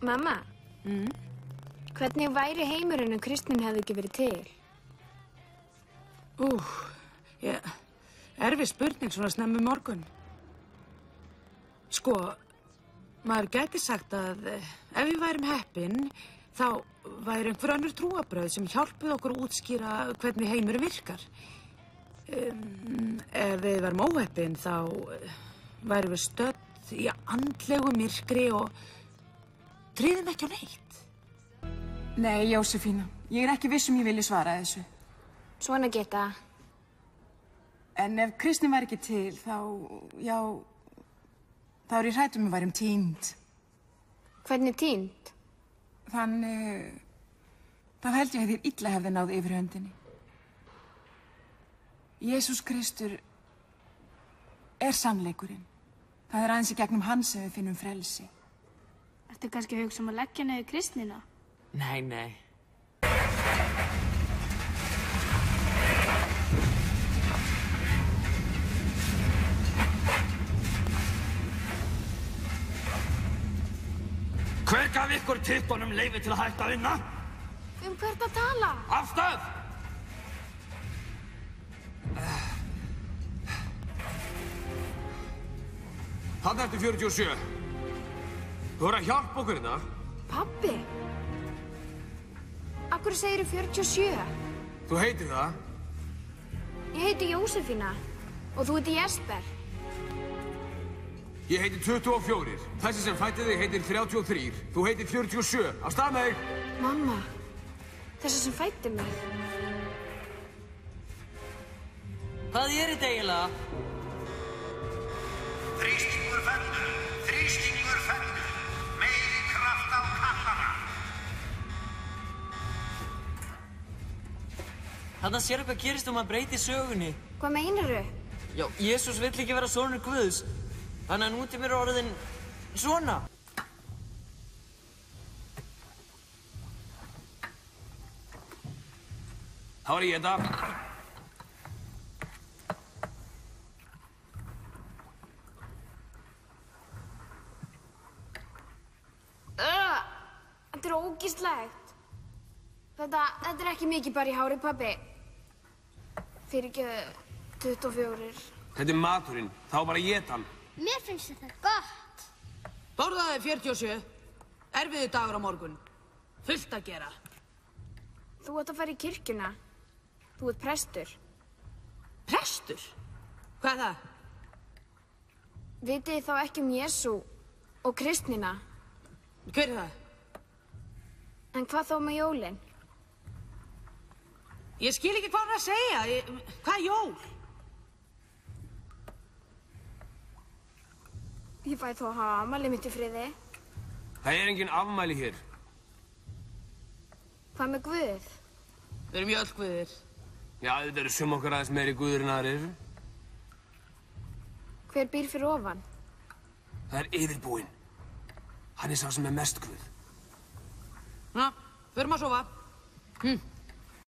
Mamma, hvernig væri heimurinn kristnin hefði ekki verið til? Erfið spurning svona snemmi morgun. Sko, maður gæti sagt að ef við værum heppin, þá væri einhver önnur trúarbrögð sem hjálpuð okkur að útskýra hvernig heimurinn virkar. Ef við værum óheppin, þá værum við stödd í andlegu myrkri og tryðum ekki á neitt. Nei, Jósefína, ég ekki viss ég vilji svara þessu. Svona geta. En ef kristnin væri ekki til, þá er ég hrædd við værum týnd. Hvernig týnd? Þannig, þá held ég að þér illa hefði náð yfirhöndinni. Jesús Kristur sannleikurinn. Það aðeins í gegnum hann sem við finnum frelsi. Ertu kannski að hugsa að leggja niður kristnina? Nei. Hver gaf ykkur tittunum leyfi til að hætta að vinna? Hvert að tala? Af stað! Þarna ertu 47. Þú voru að hjálpa okkur hérna. Pabbi? Af hverju segirðu 47? Þú heitir það? Ég heiti Jósefína og þú heitir Jesper. Ég heiti 24. Þessi sem fætti þig heitir 33. Þú heitir 47. Á stað með þig! Mamma, þessi sem fætti mig. Hvað þetta eiginlega? Þrýstingur fellur. Meiri kraft á kallana. Þarna sérðu hvað gerist maður breyti sögunni. Hvað meinarðu? Já, Jesús vill ekki vera sonur Guðs. Þannig að nútíminn orðinn svona. Þá ég þetta. Þetta ógeðslegt. Þetta ekki mikið bara í hári, pabbi. Fyrirgefðu 24. Þetta maturinn. Þá bara éta hann. Mér finnst þetta gott. Borðaði 47. Erfiður dagur á morgun. Fullt að gera. Þú ert að fara í kirkjuna. Þú ert prestur. Prestur? Hvað það? Vitið þið þá ekki Jesú og kristnina? Hver það? En hvað þá með jólin? Ég skil ekki hvað hann að segja. Hvað jól? Ég fæ þó að hafa afmæli mitt í friði. Það engin afmæli hér. Hvað með Guð? Við erum öll guðir. Já, þetta eru sum okkar aðeins meiri guðir en aðrir. Hver býr fyrir ofan? Það yfirbúinn. Hann sá sem mest guð. Förum að sofa.